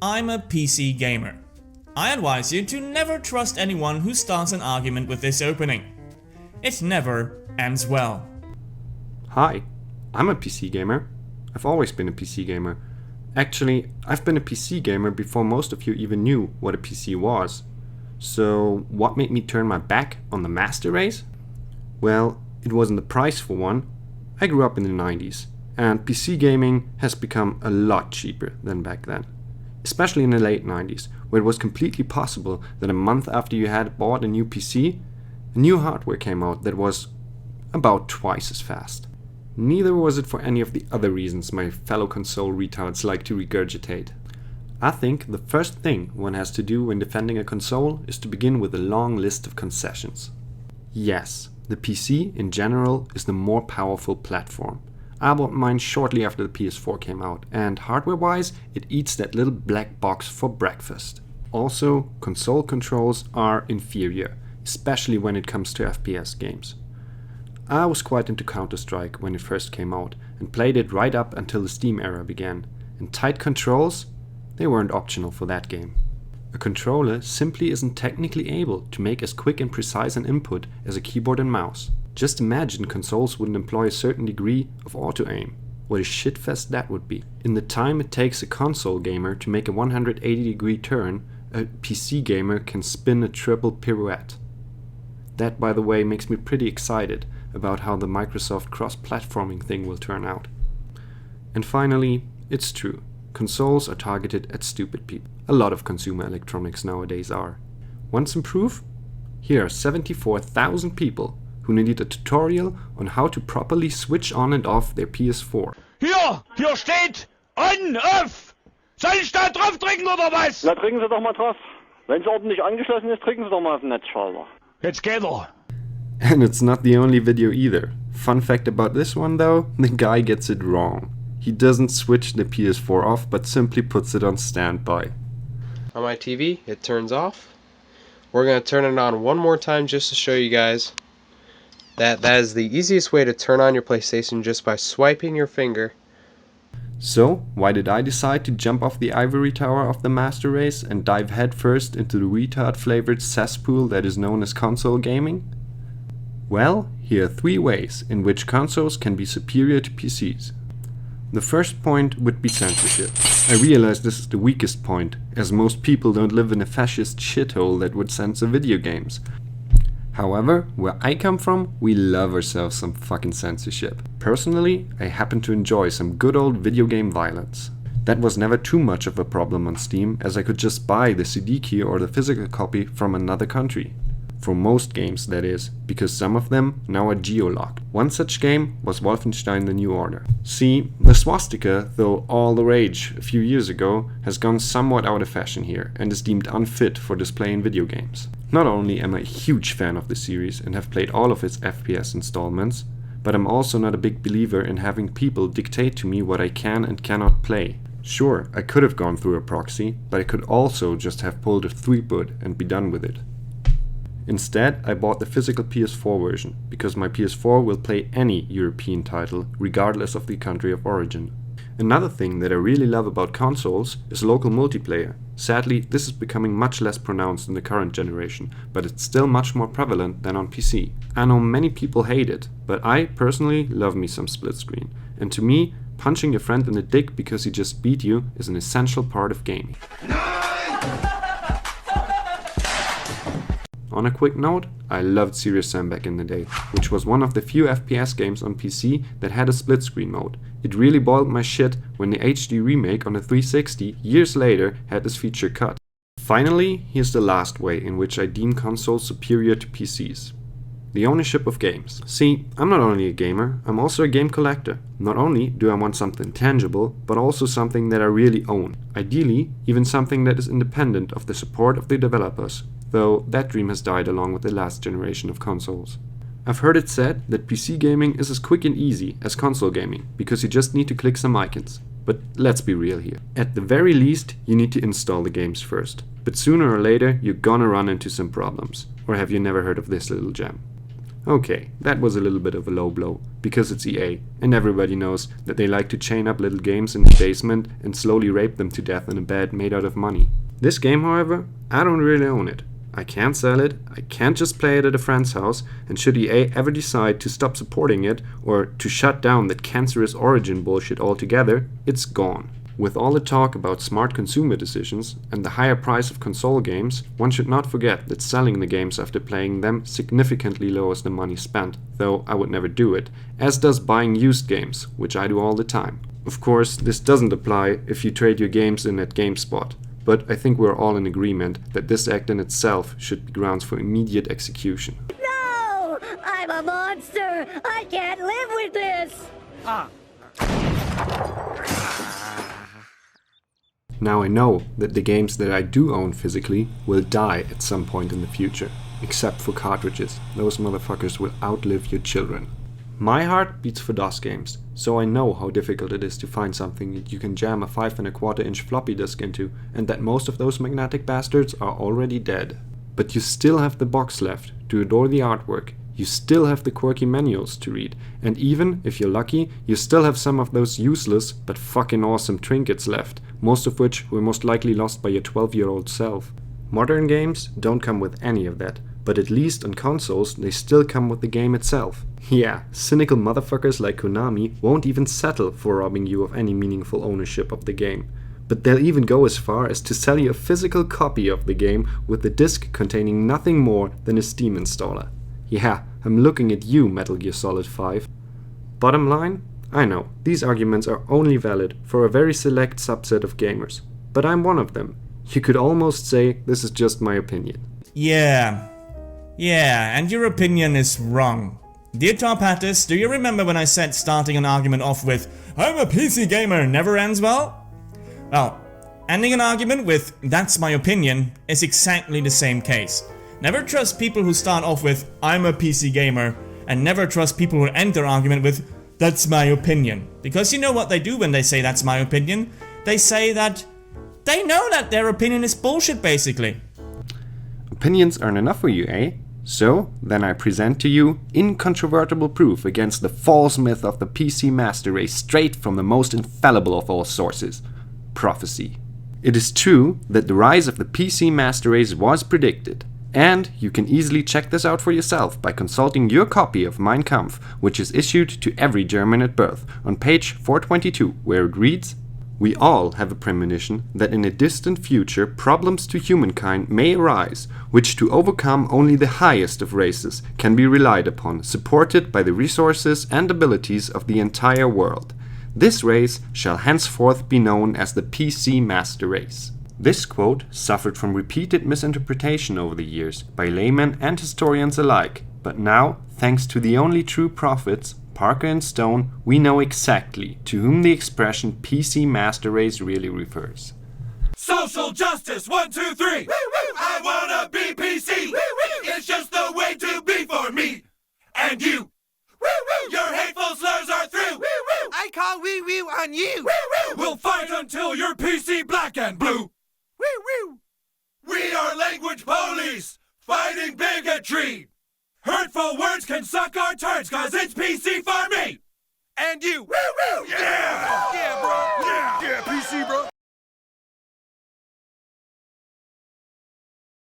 I'm a PC gamer. I advise you to never trust anyone who starts an argument with this opening. It never ends well. Hi, I'm a PC gamer. I've always been a PC gamer. Actually, I've been a PC gamer before most of you even knew what a PC was. So, what made me turn my back on the Master Race? Well, it wasn't the price for one. I grew up in the 90s, and PC gaming has become a lot cheaper than back then. Especially in the late 90s, where it was completely possible that a month after you had bought a new PC, a new hardware came out that was about twice as fast. Neither was it for any of the other reasons my fellow console retards like to regurgitate. I think the first thing one has to do when defending a console is to begin with a long list of concessions. Yes, the PC in general is the more powerful platform. I bought mine shortly after the PS4 came out, and hardware-wise, it eats that little black box for breakfast. Also, console controls are inferior, especially when it comes to FPS games. I was quite into Counter-Strike when it first came out, and played it right up until the Steam era began, and tight controls, they weren't optional for that game. A controller simply isn't technically able to make as quick and precise an input as a keyboard and mouse. Just imagine consoles wouldn't employ a certain degree of auto-aim. What a shitfest that would be. In the time it takes a console gamer to make a 180-degree turn, a PC gamer can spin a triple pirouette. That, by the way, makes me pretty excited about how the Microsoft cross-platforming thing will turn out. And finally, it's true. Consoles are targeted at stupid people. A lot of consumer electronics nowadays are. Want some proof? Here are 74,000 people who needed a tutorial on how to properly switch on and off their PS4. Hier steht on, off! Soll ich da drauf drücken oder was? Na, drücken Sie doch mal drauf. Wenn es ordentlich angeschlossen ist, drücken Sie doch mal auf den Netzschalter. Jetzt geht er. And it's not the only video either. Fun fact about this one though, the guy gets it wrong. He doesn't switch the PS4 off, but simply puts it on standby. On my TV, it turns off. We're going to turn it on one more time just to show you guys that is the easiest way to turn on your PlayStation, just by swiping your finger. So, why did I decide to jump off the ivory tower of the Master Race and dive headfirst into the retard-flavored cesspool that is known as console gaming? Well, here are 3 ways in which consoles can be superior to PCs. The first point would be censorship. I realize this is the weakest point, as most people don't live in a fascist shithole that would censor video games. However, where I come from, we love ourselves some fucking censorship. Personally, I happen to enjoy some good old video game violence. That was never too much of a problem on Steam, as I could just buy the CD key or the physical copy from another country. For most games, that is, because some of them now are geo-locked. One such game was Wolfenstein: The New Order. See, the swastika, though all the rage a few years ago, has gone somewhat out of fashion here and is deemed unfit for display in video games. Not only am I a huge fan of the series and have played all of its FPS installments, but I'm also not a big believer in having people dictate to me what I can and cannot play. Sure, I could have gone through a proxy, but I could also just have pulled a 3-boot and be done with it. Instead, I bought the physical PS4 version, because my PS4 will play any European title, regardless of the country of origin. Another thing that I really love about consoles is local multiplayer. Sadly, this is becoming much less pronounced in the current generation, but it's still much more prevalent than on PC. I know many people hate it, but I personally love me some split screen. And to me, punching your friend in the dick because he just beat you is an essential part of gaming. On a quick note, I loved Serious Sam back in the day, which was one of the few FPS games on PC that had a split screen mode. It really boiled my shit when the HD remake on the 360 years later had this feature cut. Finally, here's the last way in which I deem consoles superior to PCs. The ownership of games. See, I'm not only a gamer, I'm also a game collector. Not only do I want something tangible, but also something that I really own. Ideally, even something that is independent of the support of the developers, though that dream has died along with the last generation of consoles. I've heard it said that PC gaming is as quick and easy as console gaming, because you just need to click some icons. But let's be real here. At the very least, you need to install the games first. But sooner or later, you're gonna run into some problems. Or have you never heard of this little gem? Okay, that was a little bit of a low blow, because it's EA, and everybody knows that they like to chain up little games in the basement and slowly rape them to death in a bed made out of money. This game, however, I don't really own it. I can't sell it, I can't just play it at a friend's house, and should EA ever decide to stop supporting it or to shut down that cancerous origin bullshit altogether, it's gone. With all the talk about smart consumer decisions and the higher price of console games, one should not forget that selling the games after playing them significantly lowers the money spent, though I would never do it, as does buying used games, which I do all the time. Of course, this doesn't apply if you trade your games in at GameSpot, but I think we're all in agreement that this act in itself should be grounds for immediate execution. No! I'm a monster! I can't live with this! Now I know that the games that I do own physically will die at some point in the future, except for cartridges. Those motherfuckers will outlive your children. My heart beats for DOS games, so I know how difficult it is to find something that you can jam a 5 1/4 inch floppy disk into, and that most of those magnetic bastards are already dead. But you still have the box left to adore the artwork, you still have the quirky manuals to read, and even, if you're lucky, you still have some of those useless but fucking awesome trinkets left, most of which were most likely lost by your 12-year-old self. Modern games don't come with any of that, but at least on consoles they still come with the game itself. Yeah, cynical motherfuckers like Konami won't even settle for robbing you of any meaningful ownership of the game. But they'll even go as far as to sell you a physical copy of the game with the disc containing nothing more than a Steam installer. Yeah, I'm looking at you, Metal Gear Solid 5. Bottom line, I know, these arguments are only valid for a very select subset of gamers, but I'm one of them. You could almost say this is just my opinion. Yeah, and your opinion is wrong. Dear Tarpatus, do you remember when I said starting an argument off with "I'm a PC gamer" never ends well? Well, ending an argument with "that's my opinion" is exactly the same case. Never trust people who start off with "I'm a PC gamer" and never trust people who end their argument with "that's my opinion." Because you know what they do when they say "that's my opinion"? They say that they know that their opinion is bullshit, basically. Opinions aren't enough for you, eh? So, then I present to you incontrovertible proof against the false myth of the PC-Masterrace straight from the most infallible of all sources: prophecy. It is true that the rise of the PC-Masterrace was predicted, and you can easily check this out for yourself by consulting your copy of Mein Kampf, which is issued to every German at birth, on page 422, where it reads: "We all have a premonition that in a distant future problems to humankind may arise, which to overcome only the highest of races can be relied upon, supported by the resources and abilities of the entire world. This race shall henceforth be known as the PC-Masterrace." This quote suffered from repeated misinterpretation over the years by laymen and historians alike, but now, thanks to the only true prophets, Parker and Stone, we know exactly to whom the expression PC-Masterrace really refers. Social justice, 1, 2, 3. I wanna be PC. It's just the way to be for me and you. Your hateful slurs are through. I call wee wee on you. We'll fight until you're PC black and blue. We are language police, fighting bigotry. Hurtful words can suck our turds, cause it's PC for me. And you. Yeah! Yeah, bro. Yeah, PC, bro.